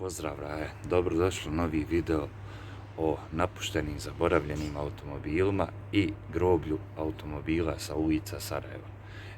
Pozdrav Raja, dobrodošli u novi video o napuštenim, zaboravljenim automobilima i groblju automobila sa ulica Sarajeva.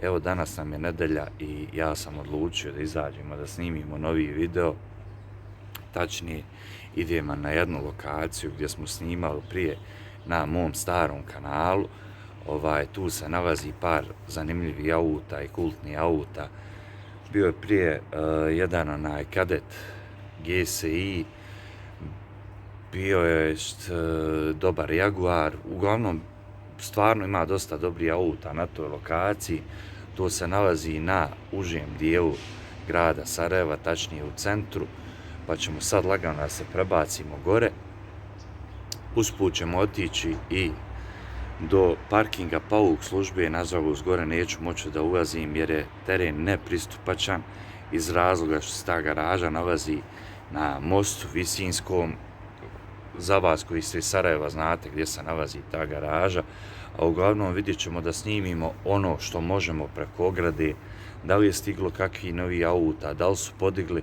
Evo danas nam je nedelja i ja sam odlučio da izađemo da snimimo novi video. Tačnije idemo na jednu lokaciju gdje smo snimali prije na mom starom kanalu. Tu se nalazi par zanimljivih auta i kultnih auta. Bio je prije jedan Kadet GSI, bio je dobar Jaguar, uglavnom stvarno ima dosta dobrih auta na toj lokaciji. To se nalazi na užem dijelu grada Sarajeva, tačnije u centru, pa ćemo sad lagano da se prebacimo gore. Usput ćemo otići i do parkinga Pauk službe, nažalost gore neću moći da ulazim jer je teren nepristupačan iz razloga što se ta garaža nalazi na mostu Visinskom. Za vas koji ste iz Sarajeva znate gdje se nalazi ta garaža, a uglavnom vidjet ćemo da snimimo ono što možemo preko ograde, da li je stiglo kakvi novi auta, da li su podigli.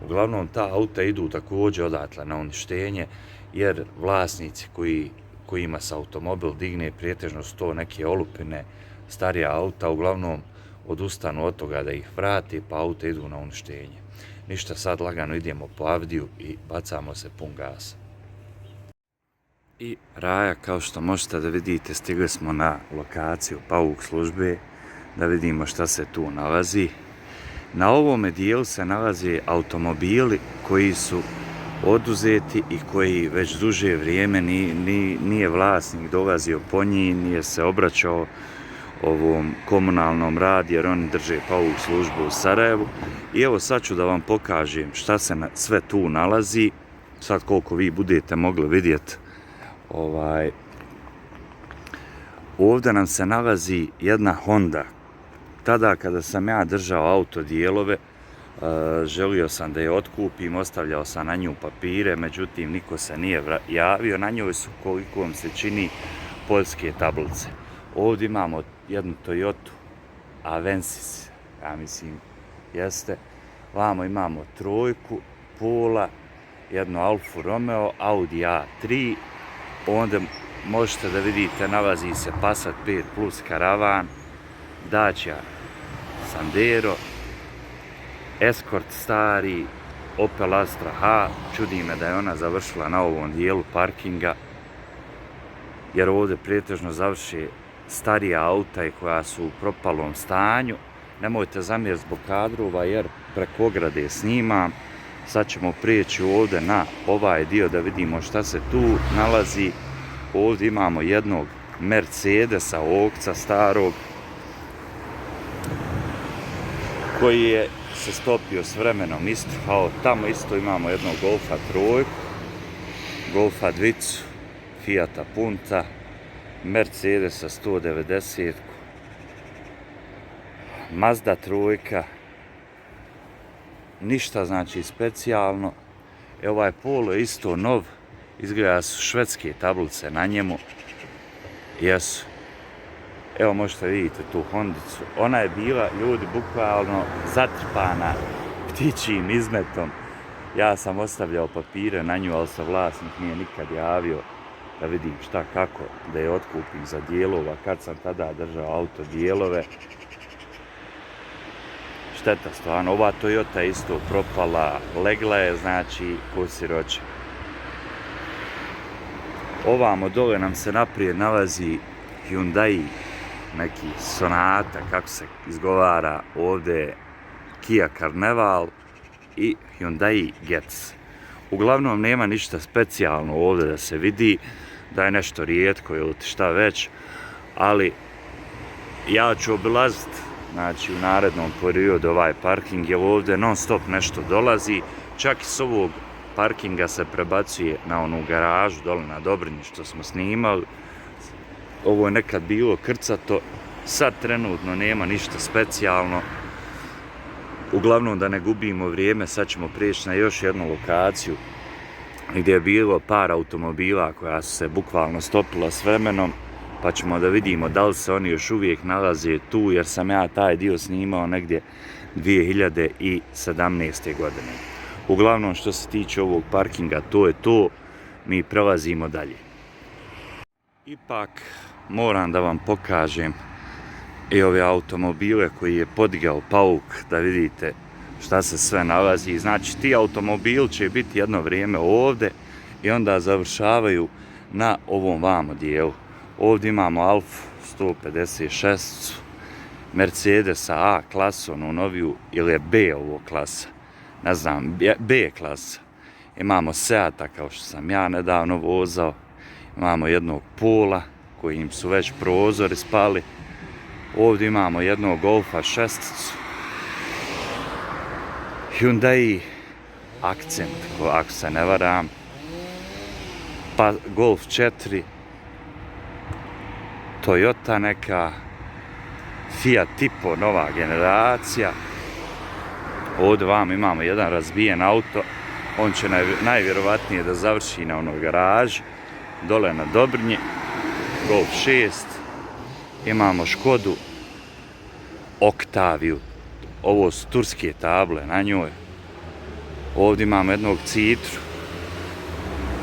Uglavnom ta auta idu također odatle na uništenje, jer vlasnici kojima se automobil digne, pretežno su to neke olupine, starija auta, uglavnom odustanu od toga da ih vrate, pa auta idu na uništenje. Ništa, sad lagano idemo po Avdiju i bacamo se pun gasa. I Raja, kao što možete da vidite, stigli smo na lokaciju Pauk službe, da vidimo šta se tu nalazi. Na ovome dijelu se nalaze automobili koji su oduzeti i koji već duže vrijeme nije vlasnik dolazio po njih, nije se obraćao ovom komunalnom radu, jer oni drže Pauk službu u Sarajevu. I evo sad ću da vam pokažem šta se sve tu nalazi. Sad koliko vi budete mogli vidjeti, ovdje nam se nalazi jedna Honda. Tada kada sam ja držao autodijelove, želio sam da je otkupim, ostavljao sam na nju papire, međutim niko se nije javio. Na njoj su, koliko vam se čini, poljske tablice. Ovdje imamo jednu Toyota Avensis, ja mislim jeste. Vamo imamo trojku, Pola, jednu Alfa Romeo, Audi A3. Onda možete da vidite, nalazi se Passat 5 Plus Karavan, Dacia Sandero, Escort stari, Opel Astra H. Čudi me da je ona završila na ovom dijelu parkinga, jer ovdje pretežno završi starija auta i koja su u propalom stanju. Nemojte zamjeriti zbog kadrova jer preko ograde snimam. Sad ćemo prijeći ovdje na ovaj dio da vidimo šta se tu nalazi. Ovdje imamo jednog Mercedesa Okca starog, koji je se stopio s vremenom istruhao. Tamo isto imamo jednog Golfa trojku, Golfa dvicu, Fiata Punta, Mercedesa 190, Mazda trojka. Ništa znači specijalno. Ovaj Polo je isto nov, izgleda su švedske tablice na njemu. Jesu. Evo možete vidjeti tu Hondicu. Ona je bila, ljudi, bukvalno zatrpana ptičjim izmetom. Ja sam ostavljao papire na nju, ali se vlasnik nije nikad javio da vidim šta kako da je otkupim za dijelova, kad sam tada držao auto dijelove. Šteta stvarno, ova Toyota je isto propala, legla je, znači, ko siroče. Ovamo dole nam se naprijed nalazi Hyundai, neki Sonata, kako se izgovara, ovdje Kia Carnival i Hyundai Getz. Uglavnom nema ništa specijalno ovdje da se vidi, da je nešto rijetko ili šta već, ali ja ću obilaziti, znači, u narednom periodu ovaj parking, jer ovdje non stop nešto dolazi. Čak i s ovog parkinga se prebacuje na onu garažu dole na Dobrinji što smo snimali. Ovo je nekad bilo krcato, sad trenutno nema ništa specijalno. Uglavnom, da ne gubimo vrijeme, sad ćemo prijeći na još jednu lokaciju gdje je bilo par automobila koja su se bukvalno stopila s vremenom, pa ćemo da vidimo da li se oni još uvijek nalaze tu, jer sam ja taj dio snimao negdje 2017. godine. Uglavnom što se tiče ovog parkinga, to je to, mi prelazimo dalje. Ipak moram da vam pokažem i ove automobile koji je podigao Pauk, da vidite šta se sve nalazi. Znači ti automobili će biti jedno vrijeme ovdje i onda završavaju na ovom vamo dijelu. Ovdje imamo Alfa 156, Mercedesa A klasu, onu noviju, ili je B ovo klasa, ne znam, B klasa. Imamo Seata kao što sam ja nedavno vozao, imamo jednog Pola koji im su već prozori spali. Ovdje imamo jednog Golfa 6, Hyundai Accent, ako se ne varam, pa Golf 4, Toyota neka, Fiat Tipo nova generacija. Ovdje vam imamo jedan razbijen auto, on će najvjerovatnije da završi na onoj garaži, dole na Dobrnji, Golf 6, imamo Škodu Oktaviju, ovo su turske table na njoj. Ovdje imamo jednog Citru,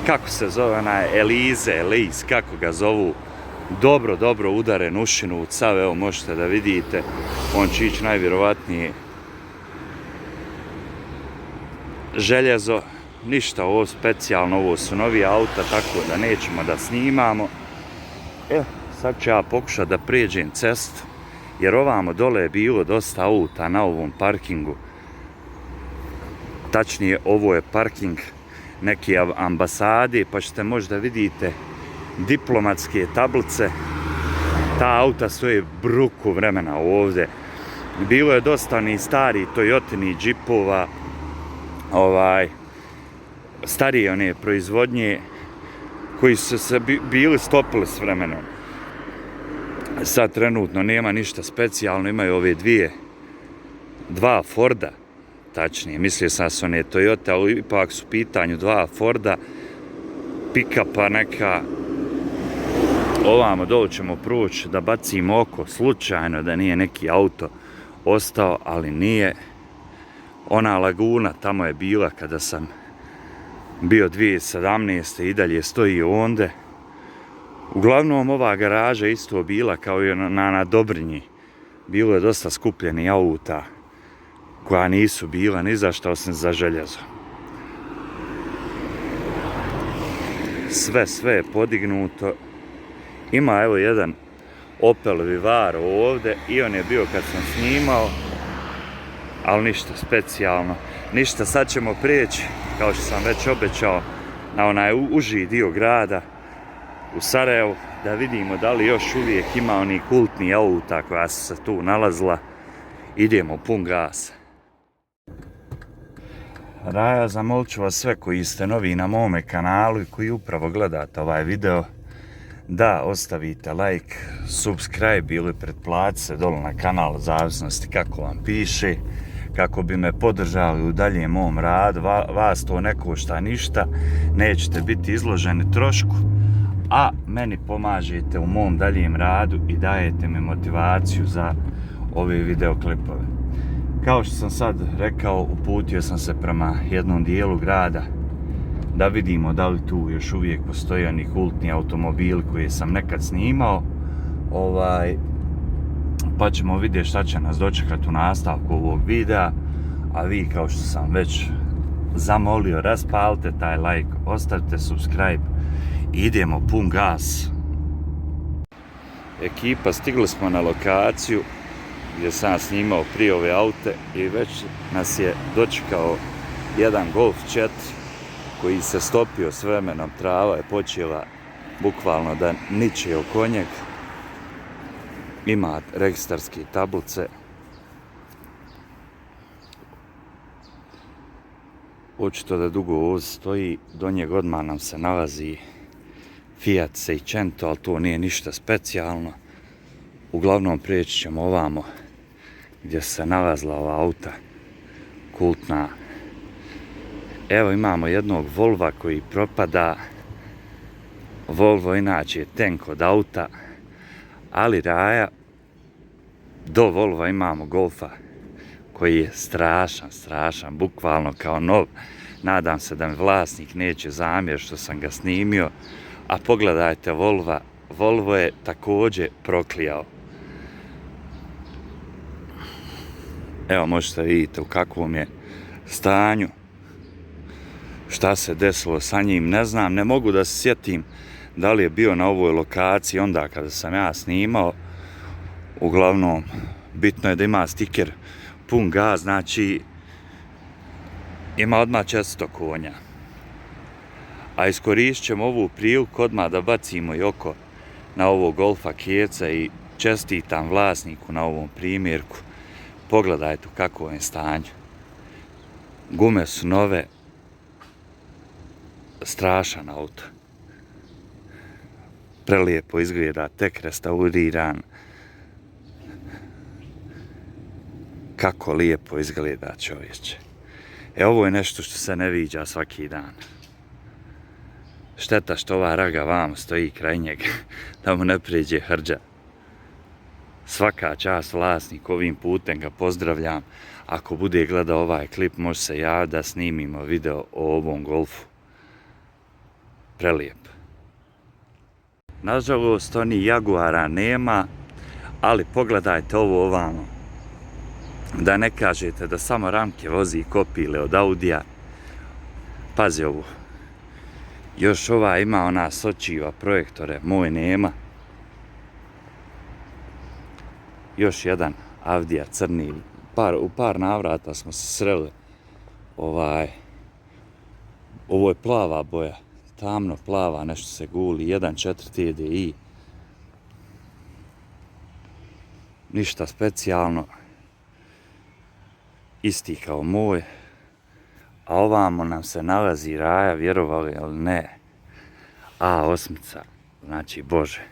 kako se zove onaj, Elize, kako ga zovu, dobro udaren ušinu u cav, evo možete da vidite, on će ići najvjerovatnije željezo, ništa ovo specijalno, ovo su novi auta, tako da nećemo da snimamo. Sad ću ja pokušati da pređem cestu, jer ovamo dole je bilo dosta auta na ovom parkingu. Tačnije, ovo je parking neke ambasade, pa ćete možda vidite diplomatske tablice. Ta auta stoje bruku vremena ovdje. Bilo je dosta ni stari Toyotini džipova, starije one proizvodnje, koji su se bili stopili s vremenom. Sad trenutno nema ništa specijalno, imaju ove dva Forda, tačnije, mislio sam da su one Toyota, ali ipak su u pitanju dva Forda, pick-upa neka. Ovamo dole ćemo proći da bacimo oko, slučajno da nije neki auto ostao, ali nije. Ona laguna tamo je bila kada sam bio 2017. i dalje stoji onde. Uglavnom ova garaža isto bila kao i na Dobrnji. Bilo je dosta skupljenih auta koja nisu bila ni za što osim za željezo. Sve je podignuto. Ima evo jedan Opel Vivaro ovdje i on je bio kad sam snimao, ali ništa specijalno. Ništa, sad ćemo prijeći, kao što sam već obećao, na onaj uži dio grada u Sarajevu, da vidimo da li još uvijek ima oni kultni auta koja su se tu nalazila. Idemo pun gas. Raja, zamolit ću vas sve koji ste novi na mome kanalu i koji upravo gledate ovaj video, da ostavite like, subscribe ili pretplatite se dole na kanal, zavisnosti kako vam piše, kako bi me podržali u daljem mom radu. Vas to ne košta ništa, nećete biti izloženi trošku, a meni pomažete u mom daljem radu i dajete mi motivaciju za ove videoklipove. Kao što sam sad rekao, uputio sam se prema jednom dijelu grada da vidimo da li tu još uvijek postoji oni kultni automobili koje sam nekad snimao, pa ćemo vidjeti šta će nas dočekati u nastavku ovog videa. A vi, kao što sam već zamolio, raspalite taj like, ostavite subscribe i idemo pun gas. Ekipa, stigli smo na lokaciju gdje sam snimao prije ove aute i već nas je dočekao jedan Golf 4 koji se stopio s vremenom, trava je počela bukvalno da niče oko njeg. Ima registarske tablice. Očito da dugo voz stoji, do njeg odmah nam se nalazi Fiat Seicento, ali to nije ništa specijalno. Uglavnom prijeći ćemo ovamo gdje se nalazila ova auta kultna. Evo imamo jednog Volva koji propada. Volvo inače je tank od auta, ali Raja, do Volva imamo Golfa koji je strašan, bukvalno kao nov. Nadam se da mi vlasnik neće zamjeriti što sam ga snimio, a pogledajte Volvo je također proklijao. Evo možete vidjeti u kakvom je stanju, šta se desilo sa njim, ne znam, ne mogu da se sjetim da li je bio na ovoj lokaciji onda kada sam ja snimao. Uglavnom, bitno je da ima stiker pun gaz, znači ima odmah 400 konja. A iskoristit ćemo ovu priliku odmah da bacimo i oko na ovo Golfa keca i čestitam vlasniku na ovom primjerku. Pogledajte u kakvom je stanju. Gume su nove, strašan auto. Prelijepo izgleda, tek restauriran. Kako lijepo izgleda, čovječe. Ovo je nešto što se ne viđa svaki dan. Šteta što ova raga vam stoji kraj njega, da mu ne prijeđe hrđa. Svaka čast vlasnik, ovim putem ga pozdravljam. Ako bude gledao ovaj klip, može se javiti da snimimo video o ovom Golfu. Prelijep. Nažalost, oni Jaguara nema, ali pogledajte ovo ovamo. Da ne kažete da samo ramke vozi kopile od Audija. Pazi ovo. Još ova ima ona sočiva projektore, moj nema. Još jedan Audija crni. U par navrata smo se sreli. Ovo je plava boja. Tamno plava, nešto se guli. 1.4 TDI. Ništa specijalno. Isti kao moj. A ovamo nam se nalazi raja, vjerovali ili ne. A8, znači Bože.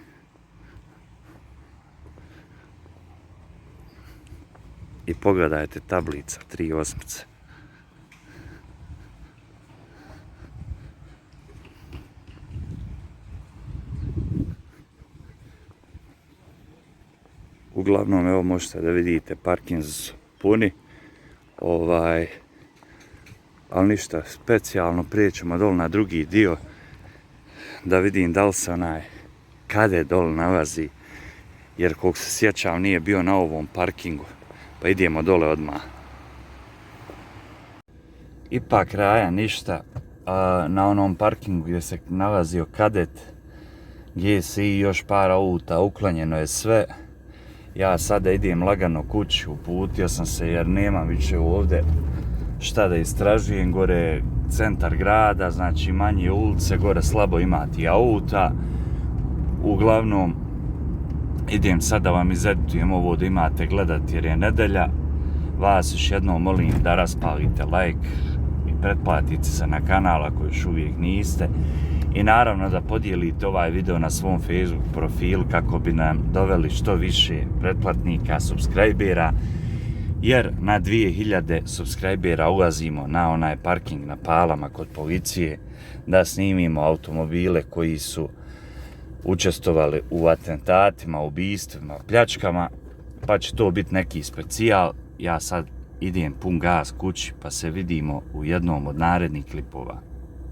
I pogledajte tablica, 3.8. Uglavnom, evo možete da vidite, parking su puni. Ali ništa specijalno, prijećemo dol na drugi dio. Da vidim da li se kade dol nalazi. Jer koliko se sjećam nije bio na ovom parkingu. Pa idemo dole odmah. Ipak raja ništa. Na onom parkingu gdje se nalazio Kadet, GSI i još par auta, uklanjeno je sve. Ja sada idem lagano kući, uputio sam se jer nemam više ovdje šta da istražujem. Gore je centar grada, znači manje ulice, gore slabo imati auta. Uglavnom, idem sad da vam izeditujem ovo da imate gledati jer je nedelja. Vas još jednom molim da raspalite like i pretplatite se na kanal ako još uvijek niste. I naravno da podijelite ovaj video na svom Facebook profilu kako bi nam doveli što više pretplatnika, subscribera. Jer na 2000 subscribera ulazimo na onaj parking na Palama kod policije da snimimo automobile koji su učestvovali u atentatima, ubistvima, pljačkama, pa će to biti neki specijal. Ja sad idem pun gas kući pa se vidimo u jednom od narednih klipova.